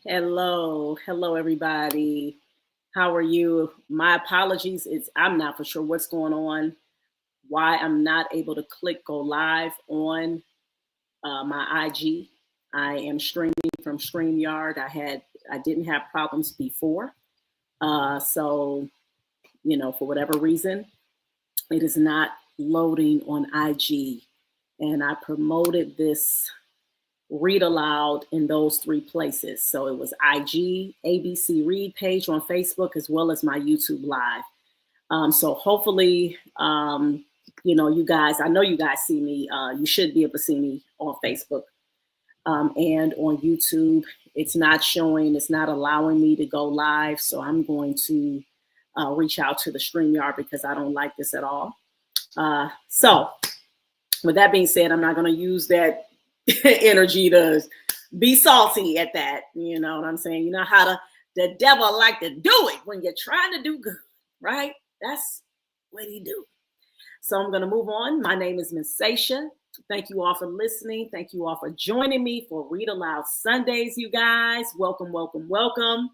Hello, everybody. How are you? My apologies. I'm not for sure what's going on. Why I'm not able to click go live on my IG. I am streaming from StreamYard. I didn't have problems before, so for whatever reason, it is not loading on IG. And I promoted this read aloud in those three places. So it was IG, ABC Read page on Facebook, as well as my YouTube Live. So hopefully, you guys, I know you guys see me. You should be able to see me on Facebook and on YouTube. It's not showing, it's not allowing me to go live. So I'm going to reach out to the StreamYard because I don't like this at all. So with that being said, I'm not going to use that energy to be salty at that. You know what I'm saying? You know how the devil like to do it when you're trying to do good, right? That's what he do. So I'm going to move on. My name is Miss Sasha. Thank you all for listening. Thank you all for joining me for Read Aloud Sundays, you guys. Welcome, welcome, welcome.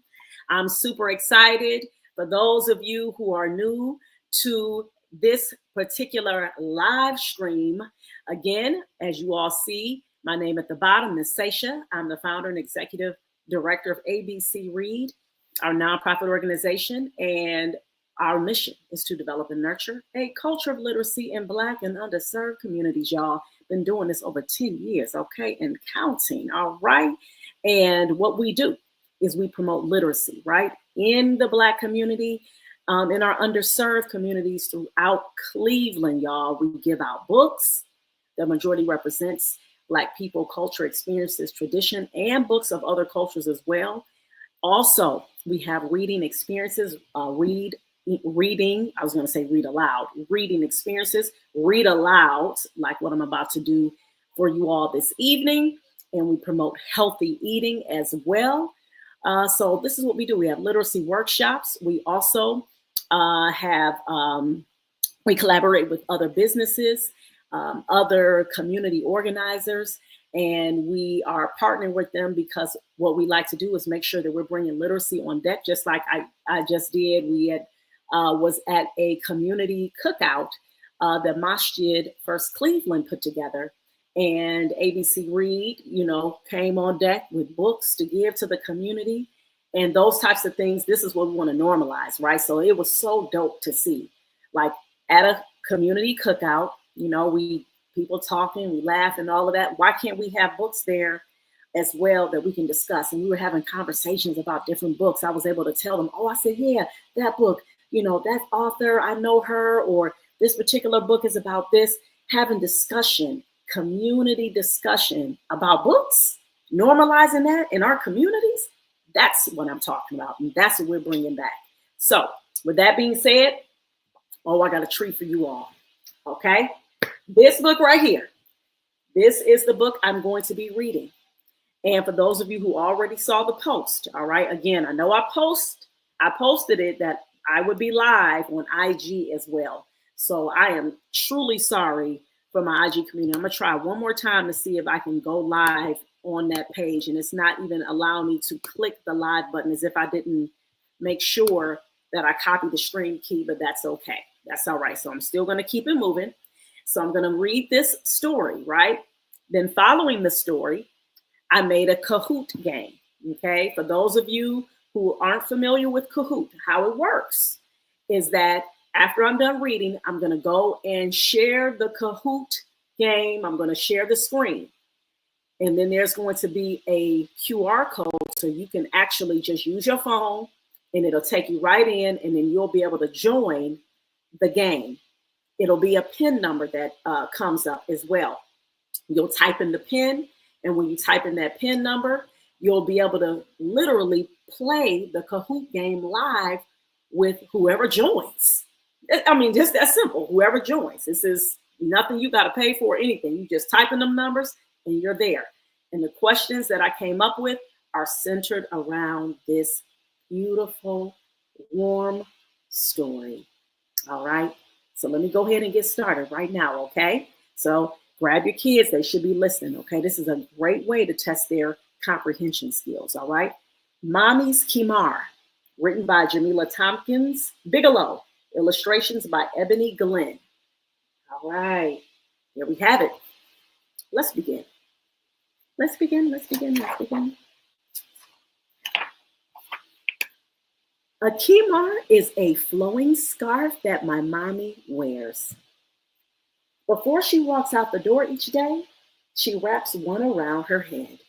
I'm super excited. For those of you who are new to this particular live stream, again, as you all see, my name at the bottom is Sasha. I'm the founder and executive director of ABC Read, our nonprofit organization, and our mission is to develop and nurture a culture of literacy in Black and underserved communities, y'all. Been doing this over 10 years, okay, and counting, all right? And what we do is we promote literacy, right, in the Black community, in our underserved communities throughout Cleveland, y'all. We give out books. The majority represents Black people, culture, experiences, tradition, and books of other cultures as well. Also, we have reading experiences, reading, I was going to say read aloud, reading experiences, read aloud, like what I'm about to do for you all this evening. And we promote healthy eating as well. So this is what we do. We have literacy workshops. We also we collaborate with other businesses, other community organizers, and we are partnering with them because what we like to do is make sure that we're bringing literacy on deck, just like I just did. We was at a community cookout that Masjid First Cleveland put together, and ABC Read, came on deck with books to give to the community and those types of things. This is what we want to normalize, right? So it was so dope to see, like at a community cookout, people talking, we laugh and all of that. Why can't we have books there as well that we can discuss? And we were having conversations about different books. I was able to tell them, I said, yeah, that book, that author, I know her, or this particular book is about this. Having discussion, community discussion about books, normalizing that in our communities. That's what I'm talking about. And that's what we're bringing back. So with that being said, I got a treat for you all. Okay. This book right here, this is the book I'm going to be reading. And for those of you who already saw the post, all right, again, I know I posted it that I would be live on IG as well. So I am truly sorry for my IG community. I'm going to try one more time to see if I can go live on that page. And it's not even allowing me to click the live button, as if I didn't make sure that I copied the stream key, but that's okay. That's all right. So I'm still going to keep it moving. So I'm going to read this story, right? Then following the story, I made a Kahoot game, okay? For those of you who aren't familiar with Kahoot, how it works is that after I'm done reading, I'm going to go and share the Kahoot game. I'm going to share the screen. And then there's going to be a QR code, so you can actually just use your phone and it'll take you right in, and then you'll be able to join the game. It'll be a PIN number that comes up as well. You'll type in the PIN, and when you type in that PIN number, you'll be able to literally play the Kahoot game live with whoever joins. I mean, just that simple, whoever joins. This is nothing you got to pay for or anything. You just type in them numbers and you're there. And the questions that I came up with are centered around this beautiful, warm story. All right. So let me go ahead and get started right now, okay? So grab your kids. They should be listening, okay? This is a great way to test their comprehension skills, all right? Mommy's Kimar, written by Jamila Tompkins Bigelow, illustrations by Ebony Glenn. All right, here we have it. Let's begin. Let's begin. Let's begin. Let's begin. A kimar is a flowing scarf that my mommy wears. Before she walks out the door each day, she wraps one around her head.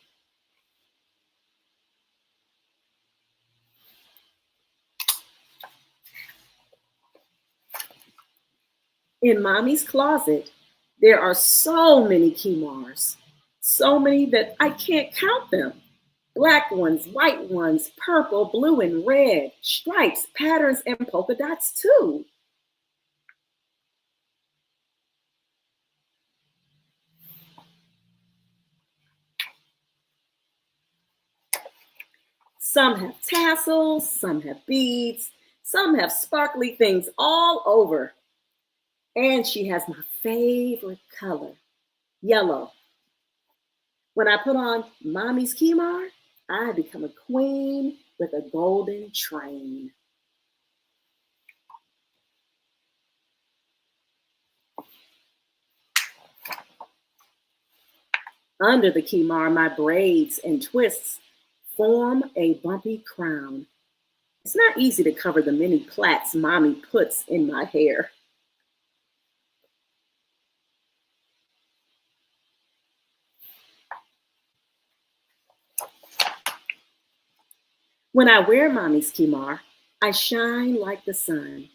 In mommy's closet, there are so many kimars, so many that I can't count them. Black ones, white ones, purple, blue, and red, stripes, patterns, and polka dots too. Some have tassels, some have beads, some have sparkly things all over. And she has my favorite color, yellow. When I put on mommy's kimar, I become a queen with a golden train. Under the kimar, my braids and twists form a bumpy crown. It's not easy to cover the many plaits mommy puts in my hair. When I wear mommy's kimar, I shine like the sun.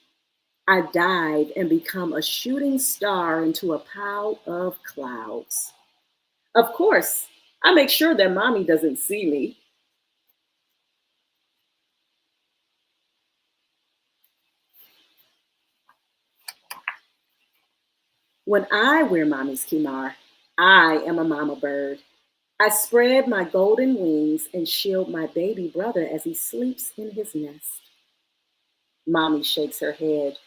I dive and become a shooting star into a pile of clouds. Of course, I make sure that mommy doesn't see me. When I wear mommy's kimar, I am a mama bird. I spread my golden wings and shield my baby brother as he sleeps in his nest. Mommy shakes her head,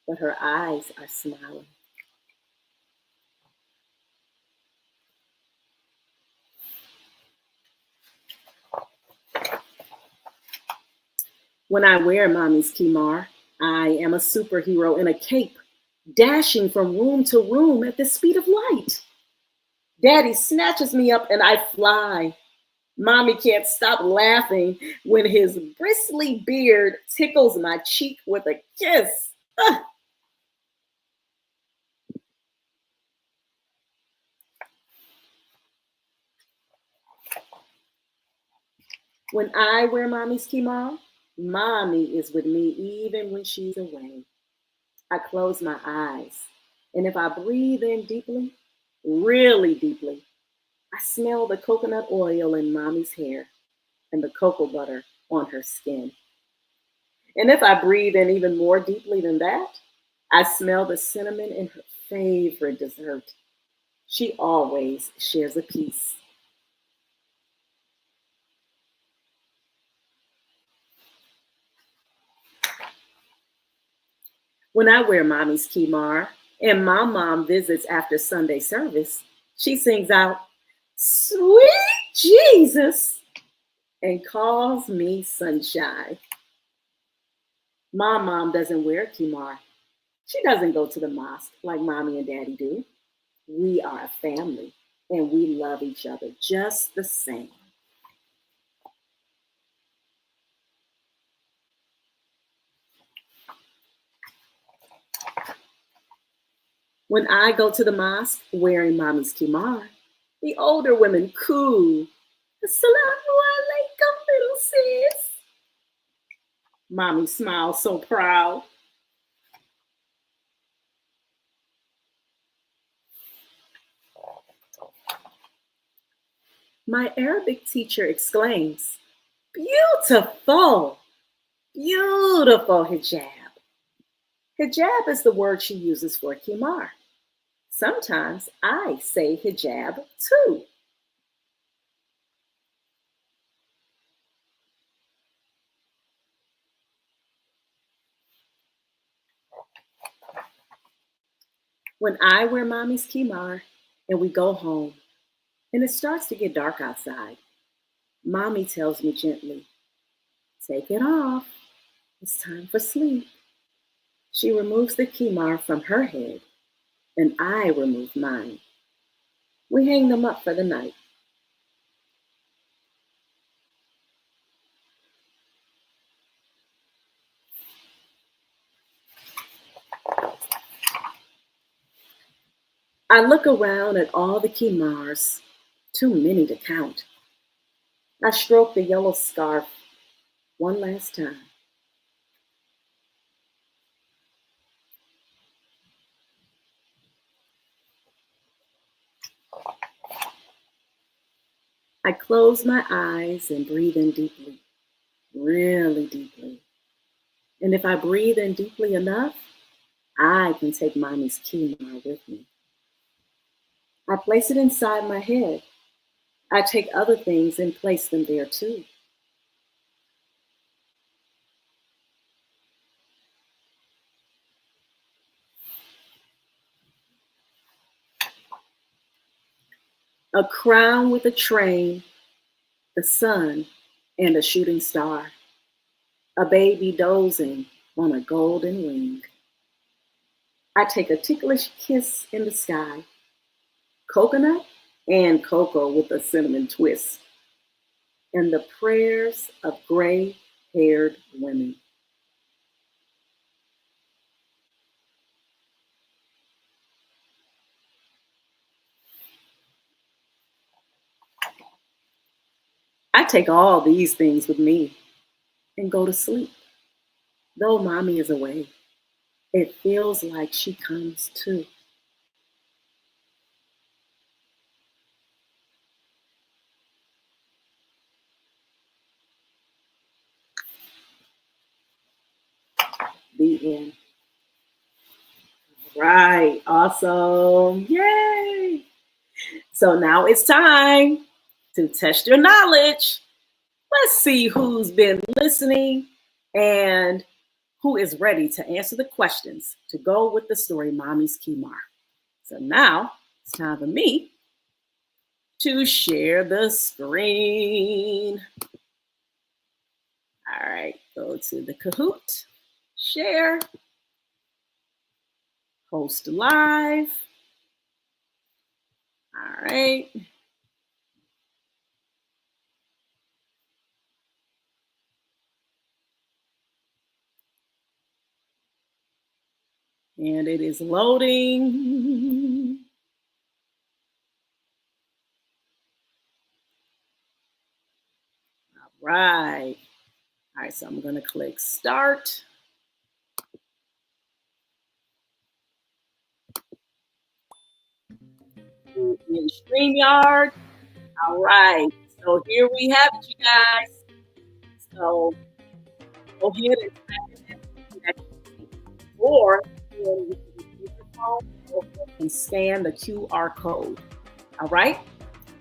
but her eyes are smiling. When I wear mommy's kimar, I am a superhero in a cape, dashing from room to room at the speed of light. Daddy snatches me up and I fly. Mommy can't stop laughing when his bristly beard tickles my cheek with a kiss. Ah. When I wear mommy's kimar, mommy is with me even when she's away. I close my eyes, and if I breathe in deeply, really deeply, I smell the coconut oil in mommy's hair and the cocoa butter on her skin. And if I breathe in even more deeply than that, I smell the cinnamon in her favorite dessert. She always shares a piece. When I wear mommy's kimar and my mom visits after Sunday service, she sings out, "Sweet Jesus," and calls me sunshine. My mom doesn't wear kimar. She doesn't go to the mosque like mommy and daddy do. We are a family and we love each other just the same. When I go to the mosque wearing mommy's kimar, the older women coo, "Assalamu alaikum, little sis." Mommy smiles so proud. My Arabic teacher exclaims, "Beautiful, beautiful hijab." Hijab is the word she uses for kimar. Sometimes I say hijab too. When I wear mommy's kimar and we go home and it starts to get dark outside, mommy tells me gently, Take it off. It's time for sleep. She removes the kimar from her head, and I remove mine. We hang them up for the night. I look around at all the kimars, too many to count. I stroke the yellow scarf one last time. I close my eyes and breathe in deeply, really deeply. And if I breathe in deeply enough, I can take mommy's kimar with me. I place it inside my head. I take other things and place them there too. A crown with a train, the sun, and a shooting star. A baby dozing on a golden wing. I take a ticklish kiss in the sky. Coconut and cocoa with a cinnamon twist. And the prayers of gray haired women. I take all these things with me and go to sleep. Though mommy is away, it feels like she comes too. The end. Right. Awesome. Yay. So now it's time to test your knowledge. Let's see who's been listening and who is ready to answer the questions to go with the story Mommy's Kimar. So now it's time for me to share the screen. All right, go to the Kahoot, share, host live. All right. And it is loading. All right. All right, so I'm going to click start. In StreamYard. All right, so here we have it, you guys. So go ahead and type it in, or you can scan the QR code. All right,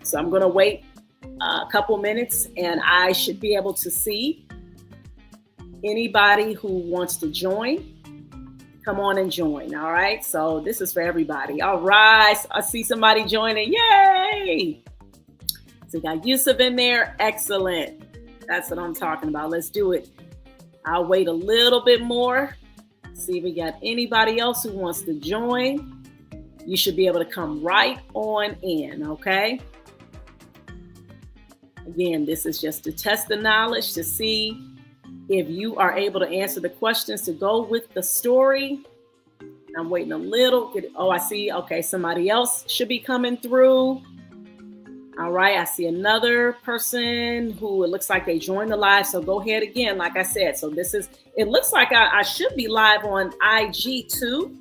so I'm going to wait a couple minutes, and I should be able to see anybody who wants to join. Come on and join. All right, so this is for everybody. All right, so I see somebody joining. Yay! So we got Yusuf in there. Excellent. That's what I'm talking about. Let's do it. I'll wait a little bit more. See if we got anybody else who wants to join. You should be able to come right on in, okay? Again, this is just to test the knowledge, to see if you are able to answer the questions to go with the story. I'm waiting a little. Oh, I see. Okay, somebody else should be coming through. All right, I see another person who it looks like they joined the live. So go ahead again, like I said. So this is, it looks like I should be live on IG too.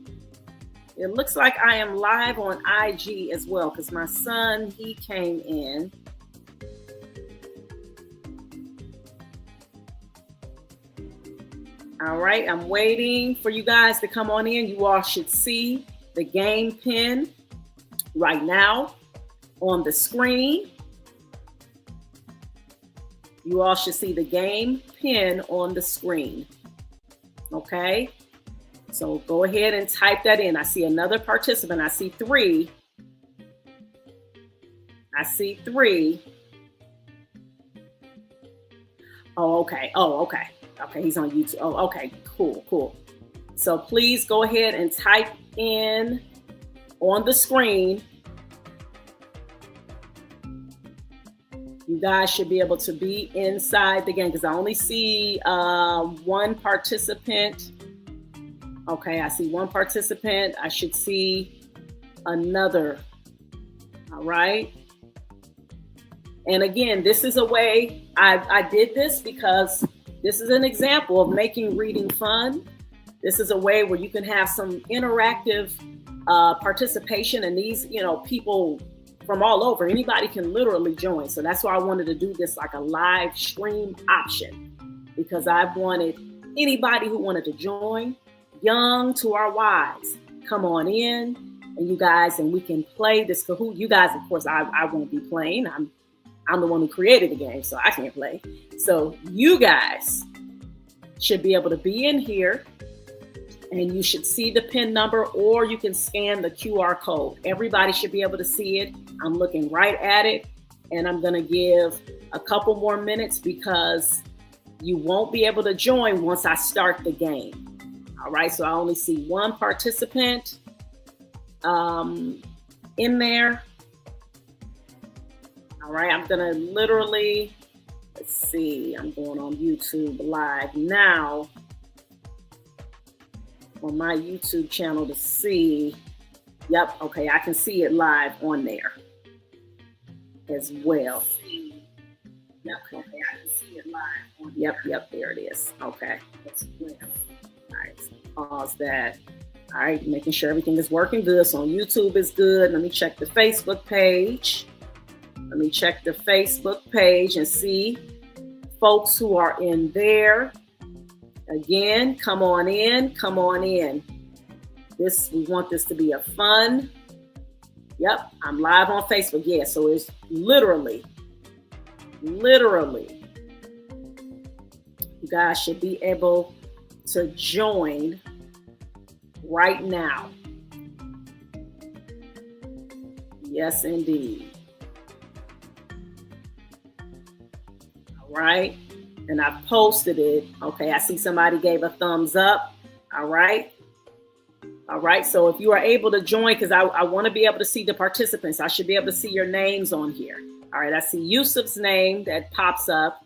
It looks like I am live on IG as well, because my son, he came in. All right, I'm waiting for you guys to come on in. You all should see the game pin right now on the screen. You all should see the game pin on the screen. Okay, so go ahead and type that in. I see another participant. I see three. Oh, okay. Oh, okay. Okay, he's on YouTube. Oh, okay. Cool, cool. So please go ahead and type in on the screen. You guys should be able to be inside the game because I only see one participant. Okay, I see one participant. I should see another. All right. And again, this is a way I did this because this is an example of making reading fun. This is a way where you can have some interactive participation, and these, people from all over, anybody can literally join. So that's why I wanted to do this like a live stream option, because I wanted anybody who wanted to join, young to our wise, come on in, and you guys, and we can play this Kahoot. You guys, of course, I won't be playing. I'm the one who created the game, so I can't play. So you guys should be able to be in here, and you should see the PIN number, or you can scan the QR code. Everybody should be able to see it. I'm looking right at it, and I'm going to give a couple more minutes because you won't be able to join once I start the game. All right, so I only see one participant in there. All right, I'm going to literally, let's see, I'm going on YouTube Live now on my YouTube channel to see. Yep, okay, I can see it live on there as well. Yep, okay, I can see it live on. Yep, there it is. Okay, as well. All right, so pause that. All right, making sure everything is working good. So on YouTube is good. Let me check the Facebook page. Let me check the Facebook page and see folks who are in there. Again, come on in, come on in. We want this to be a fun. Yep, I'm live on Facebook. Yeah, so it's literally, you guys should be able to join right now. Yes, indeed. All right. And I've posted it. Okay, I see somebody gave a thumbs up. All right. All right. So if you are able to join, because I want to be able to see the participants, I should be able to see your names on here. All right. I see Yusuf's name that pops up.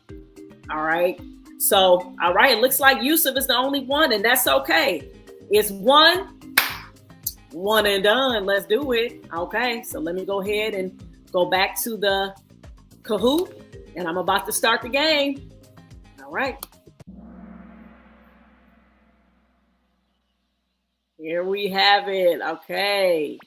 All right. So, all right. It looks like Yusuf is the only one, and that's okay. It's one and done. Let's do it. Okay. So let me go ahead and go back to the Kahoot, and I'm about to start the game. All right. Here we have it. Okay.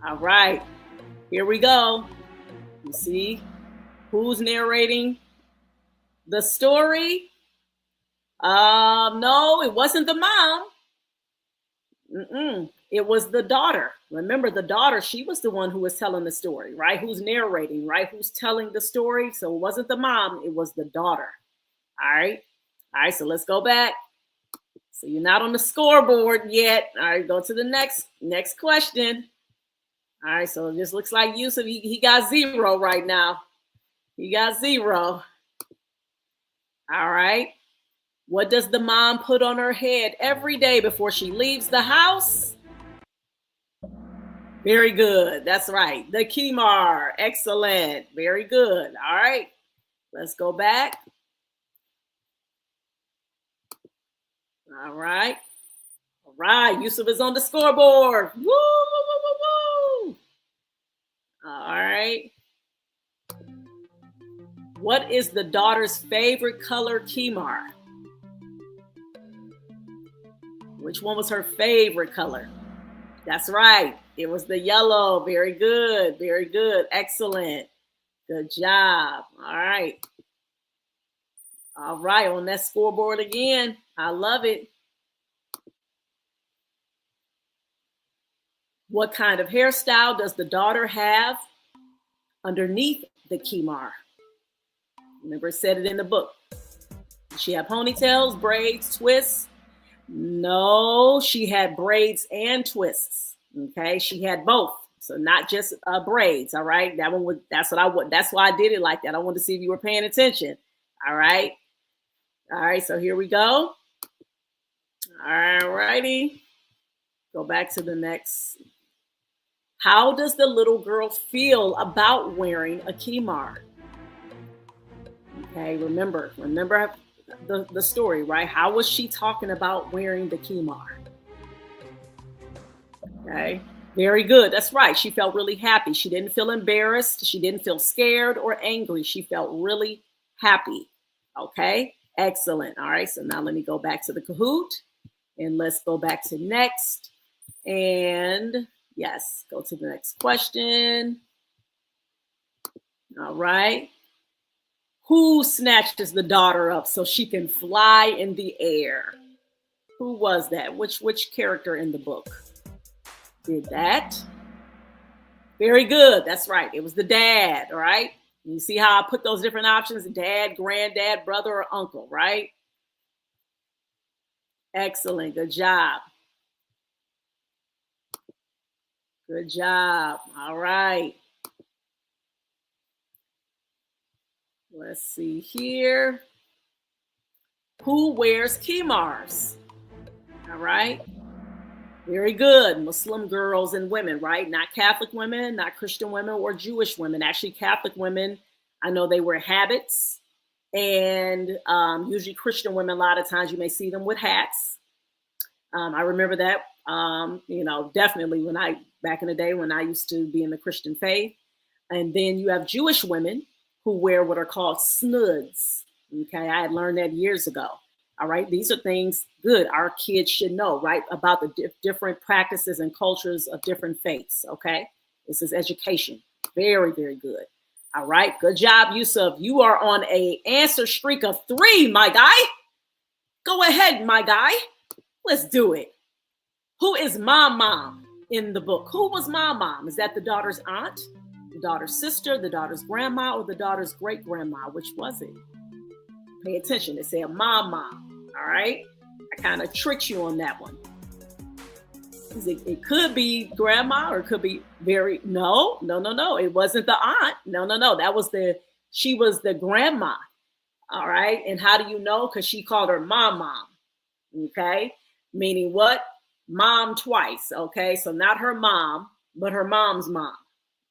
All right. Here we go. You see who's narrating the story? No, it wasn't the mom. It was the daughter. Remember, the daughter, she was the one who was telling the story, right? Who's narrating, right? Who's telling the story. So it wasn't the mom, it was the daughter. All right. All right. So let's go back. So you're not on the scoreboard yet. All right. Go to the next question. All right. So this looks like Yusuf. He got 0 right now. He got 0. All right. What does the mom put on her head every day before she leaves the house? Very good. That's right. The Kimar. Excellent. Very good. All right. Let's go back. All right. All right. Yusuf is on the scoreboard. Woo, woo, woo, woo, woo. All right. What is the daughter's favorite color, Kimar? Which one was her favorite color? That's right. It was the yellow. Very good. Very good. Excellent. Good job. All right. All right. On that scoreboard again. I love it. What kind of hairstyle does the daughter have underneath the Kimar? Remember, it said it in the book. She had ponytails, braids, twists. No, she had braids and twists. Okay, she had both. So not just braids. All right, that one would. That's what I would. That's why I did it like that. I wanted to see if you were paying attention. All right. All right. So here we go. All righty. Go back to the next. How does the little girl feel about wearing a kimar? Okay, remember the story, right? How was she talking about wearing the kimar? Okay, very good. That's right. She felt really happy. She didn't feel embarrassed. She didn't feel scared or angry. She felt really happy. Okay, excellent. All right, so now let me go back to the Kahoot and let's go back to next. And yes, go to the next question. All right. Who snatches the daughter up so she can fly in the air? Who was that? Which character in the book did that? Very good. That's right. It was the dad, all right? You see how I put those different options? Dad, granddad, brother, or uncle, right? Excellent. Good job. Good job. All right. Let's see here. Who wears kimars? All right. Very good. Muslim girls and women, right? Not Catholic women, not Christian women or Jewish women. Actually, Catholic women, I know they wear habits. And usually Christian women, a lot of times you may see them with hats. I remember that, definitely back in the day when I used to be in the Christian faith. And then you have Jewish women who wear what are called snuds. Okay, I had learned that years ago. All right, these are things good our kids should know, right, about the different practices and cultures of different faiths. Okay, this is education. Very, very good. All right, good job, Yusuf. You are on a answer streak of 3, my guy. Go ahead, my guy. Let's do it. Who is mom in the book? Who was mom? Is that the daughter's aunt, the daughter's sister, the daughter's grandma, or the daughter's great grandma? Which was it? Pay attention. They say a mom. All right. I kind of tricked you on that one. It could be grandma or it could be no. It wasn't the aunt. No. She was the grandma. All right. And how do you know? Because she called her mom. Okay. Meaning what? Mom twice. Okay. So not her mom, but her mom's mom.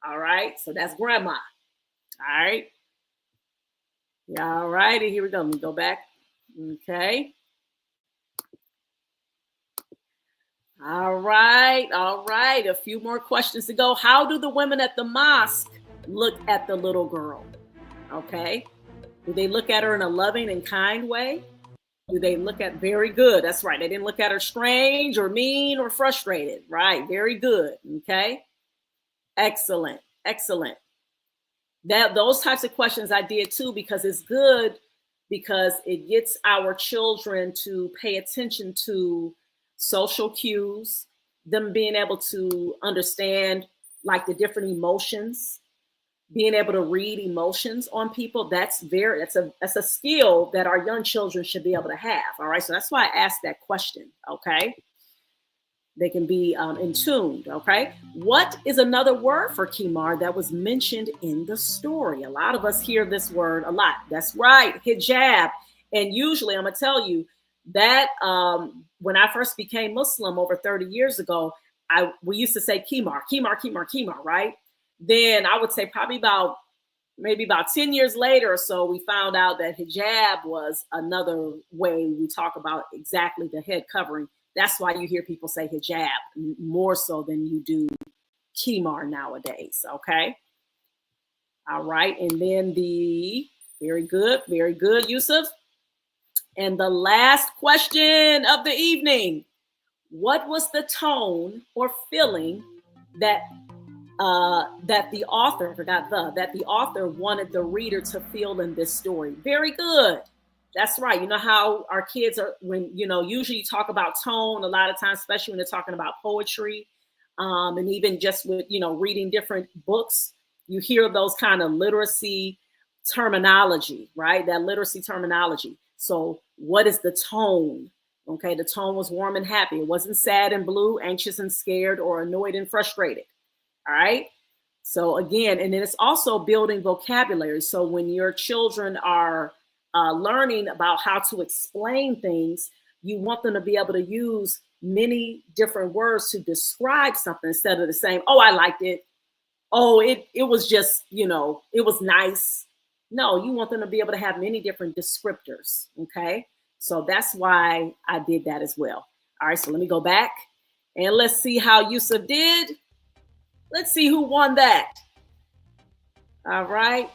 All right. So that's grandma. All right. Yeah, all righty. Here we go. Let me go back. Okay. All right. A few more questions to go. How do the women at the mosque look at the little girl? Okay. Do they look at her in a loving and kind way? Do they look at very good? That's right. They didn't look at her strange or mean or frustrated. Right. Very good. Okay. Excellent. Those types of questions I did too, because it's good, because it gets our children to pay attention to social cues, them being able to understand like the different emotions, being able to read emotions on people. That's a skill that our young children should be able to have. All right. So that's why I asked that question. Okay. They can be in tuned. Okay. What is another word for kimar that was mentioned in the story? A lot of us hear this word a lot. That's right. Hijab. And usually I'm going to tell you that when I first became Muslim over 30 years ago, we used to say kimar, right? Then I would say probably maybe about 10 years later or so, we found out that hijab was another way we talk about exactly the head covering. That's why you hear people say hijab more so than you do kimar nowadays. Okay. All right. And then very good, Yusuf. And the last question of the evening: what was the tone or feeling that the author wanted the reader to feel in this story? Very good. That's right. You know how our kids are, when, usually you talk about tone a lot of times, especially when they're talking about poetry, and even just with, reading different books, you hear those kind of literacy terminology, right? That literacy terminology. So what is the tone? Okay, the tone was warm and happy. It wasn't sad and blue, anxious and scared, or annoyed and frustrated. All right. So again, and then it's also building vocabulary. So when your children are learning about how to explain things, you want them to be able to use many different words to describe something instead of the same. Oh, I liked it. Oh, it was just, it was nice. No, you want them to be able to have many different descriptors. Okay. So that's why I did that as well. All right. So let me go back and let's see how Yusuf did. Let's see who won that. All right.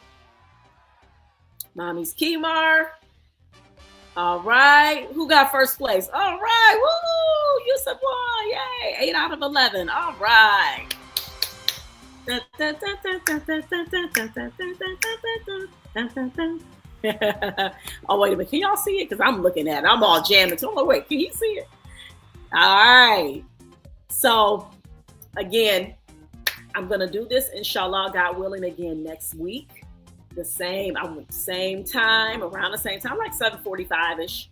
Mommy's Kimar. All right. Who got first place? All right. Woo! Yusuf won. Yay. 8 out of 11. All right. Oh, wait a minute. Can y'all see it? Because I'm looking at it. I'm all jamming. Oh, wait. Can you see it? All right. So, again, I'm going to do this, inshallah, God willing, again next week. The same time, around the same time, like 7:45-ish.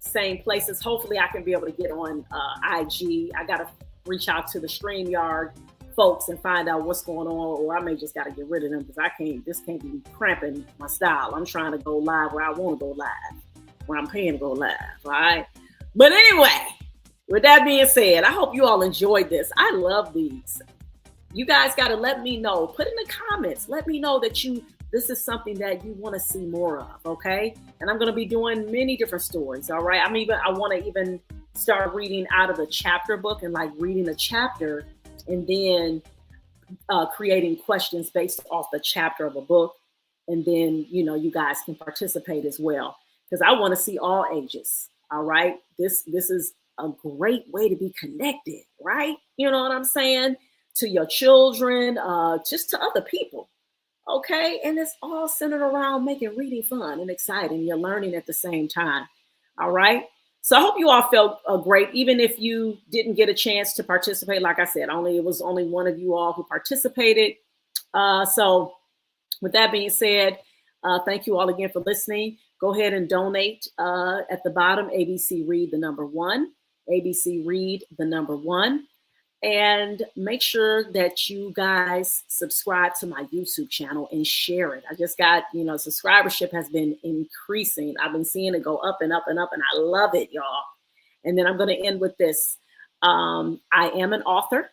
Same places. Hopefully, I can be able to get on IG. I got to reach out to the StreamYard folks and find out what's going on, or I may just got to get rid of them because this can't be cramping my style. I'm trying to go live where I want to go live, where I'm paying to go live, all right? But anyway, with that being said, I hope you all enjoyed this. I love these. You guys got to let me know. Put in the comments. Let me know that this is something that you want to see more of, okay? And I'm going to be doing many different stories, all right? I want to even start reading out of the chapter book and like reading a chapter and then creating questions based off the chapter of a book. And then, you guys can participate as well because I want to see all ages, all right? This is a great way to be connected, right? You know what I'm saying? To your children, just to other people, okay? And it's all centered around making reading fun and exciting. You're learning at the same time, all right? So I hope you all felt great, even if you didn't get a chance to participate. Like I said, it was only one of you all who participated. So with that being said, thank you all again for listening. Go ahead and donate at the bottom, ABC Read the number 1, ABC Read the number 1. And make sure that you guys subscribe to my YouTube channel and share it. I just got, subscribership has been increasing. I've been seeing it go up and up and up, and I love it, y'all. And then I'm going to end with this. I am an author.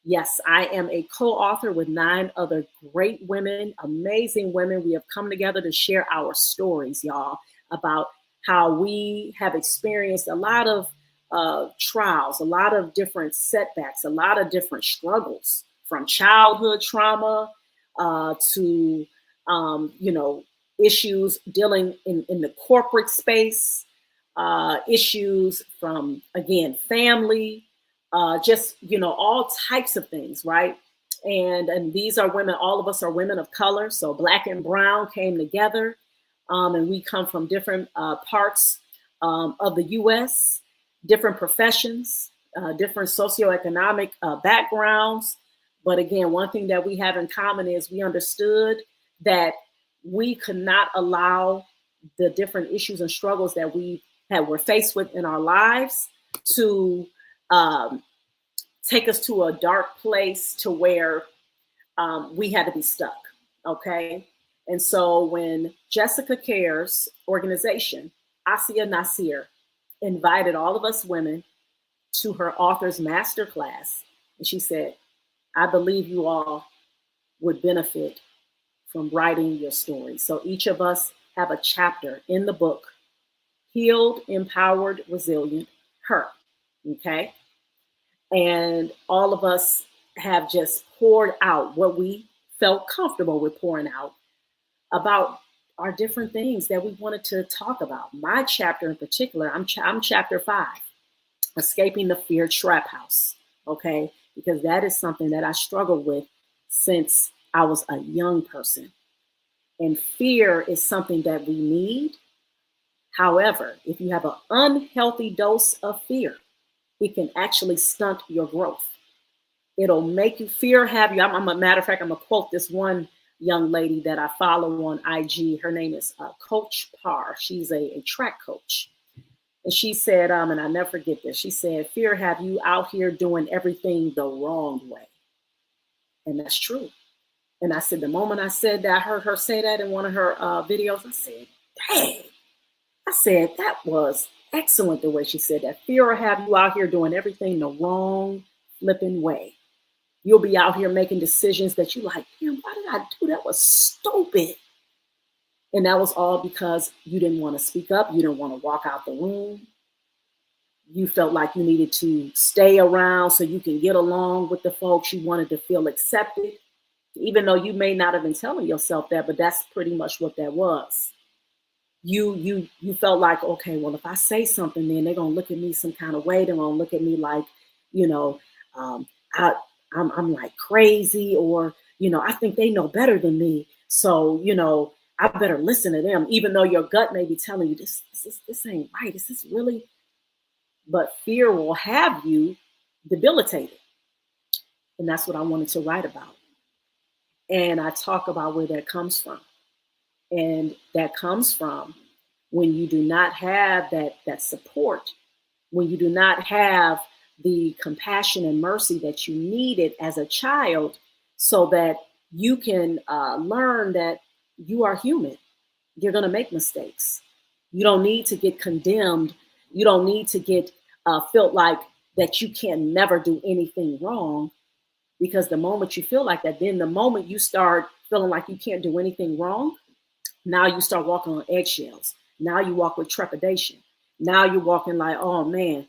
Yes, I am a co-author with 9 other great women, amazing women. We have come together to share our stories, y'all, about how we have experienced a lot of trials, a lot of different setbacks, a lot of different struggles, from childhood trauma to, issues dealing in the corporate space, issues from, again, family, just, all types of things, right? And these are women, all of us are women of color. So Black and Brown came together, and we come from different parts of the U.S., different professions, different socioeconomic backgrounds. But again, one thing that we have in common is we understood that we could not allow the different issues and struggles that were faced with in our lives to take us to a dark place to where we had to be stuck, okay? And so when Jessica Cares organization, Asia Nasir, invited all of us women to her author's masterclass. And she said, I believe you all would benefit from writing your story. So each of us have a chapter in the book, Healed, Empowered, Resilient, Her, okay? And all of us have just poured out what we felt comfortable with pouring out about are different things that we wanted to talk about. My chapter in particular, I'm chapter 5, Escaping the Fear Trap House, okay? Because that is something that I struggled with since I was a young person. And fear is something that we need. However, if you have an unhealthy dose of fear, it can actually stunt your growth. It'll make you have you. I'm a matter of fact, I'm going to quote this one young lady that I follow on IG. Her name is Coach Parr. She's a track coach. And she said, and I never forget this, she said, fear have you out here doing everything the wrong way. And that's true. And I said, the moment I said that, I heard her say that in one of her videos, I said, dang. I said, that was excellent the way she said that. Fear will have you out here doing everything the wrong flipping way. You'll be out here making decisions that you like, damn, why did I do that? Was stupid. And that was all because you didn't want to speak up. You didn't want to walk out the room. You felt like you needed to stay around so you can get along with the folks. You wanted to feel accepted, even though you may not have been telling yourself that, but that's pretty much what that was. You felt like, okay, well, if I say something, then they're gonna look at me some kind of way. They're gonna look at me like, I'm like crazy, or I think they know better than me. So I better listen to them, even though your gut may be telling you this ain't right. Is this really? But fear will have you debilitated, and that's what I wanted to write about. And I talk about where that comes from. And that comes from when you do not have that support, when you do not have the compassion and mercy that you needed as a child, so that you can learn that you are human. You're going to make mistakes. You don't need to get condemned. You don't need to get felt like that you can never do anything wrong. Because the moment you feel like that, then the moment you start feeling like you can't do anything wrong, now you start walking on eggshells. Now you walk with trepidation. Now you're walking like, oh man,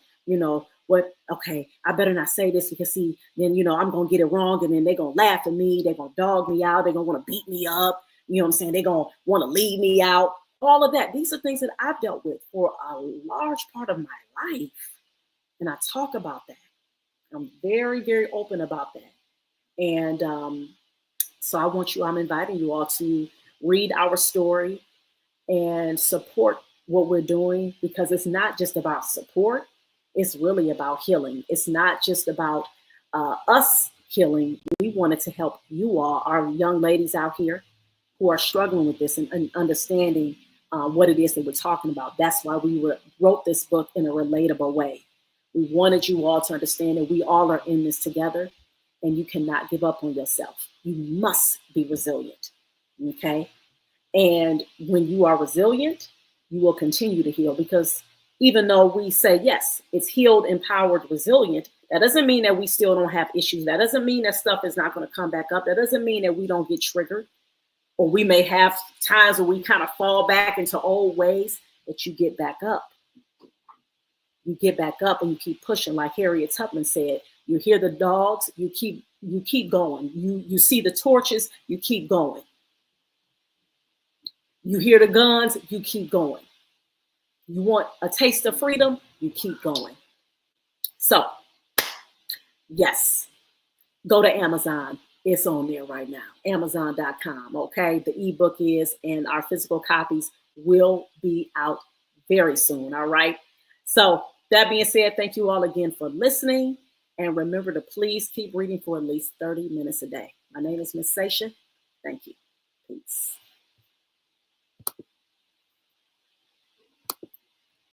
what? Okay, I better not say this because see, then I'm gonna get it wrong, and then they're gonna laugh at me. They're gonna dog me out. They're gonna want to beat me up. You know what I'm saying? They're gonna want to leave me out. All of that. These are things that I've dealt with for a large part of my life, and I talk about that. I'm very, very open about that. And so I'm inviting you all to read our story and support what we're doing, because it's not just about support. It's really about healing. It's not just about us healing. We wanted to help you all, our young ladies out here who are struggling with this and understanding what it is that we're talking about. That's why we wrote this book in a relatable way. We wanted you all to understand that we all are in this together, and you cannot give up on yourself. You must be resilient, okay? And when you are resilient, you will continue to heal, because even though we say, yes, it's healed, empowered, resilient, that doesn't mean that we still don't have issues. That doesn't mean that stuff is not going to come back up. That doesn't mean that we don't get triggered, or we may have times where we kind of fall back into old ways, but you get back up. You get back up and you keep pushing. Like Harriet Tubman said, you hear the dogs, you keep going. You see the torches, you keep going. You hear the guns, you keep going. You want a taste of freedom, you keep going. So, yes, go to Amazon. It's on there right now, Amazon.com, okay? The ebook is, and our physical copies will be out very soon, all right? So, that being said, thank you all again for listening. And remember to please keep reading for at least 30 minutes a day. My name is Miss Sasha. Thank you. Peace.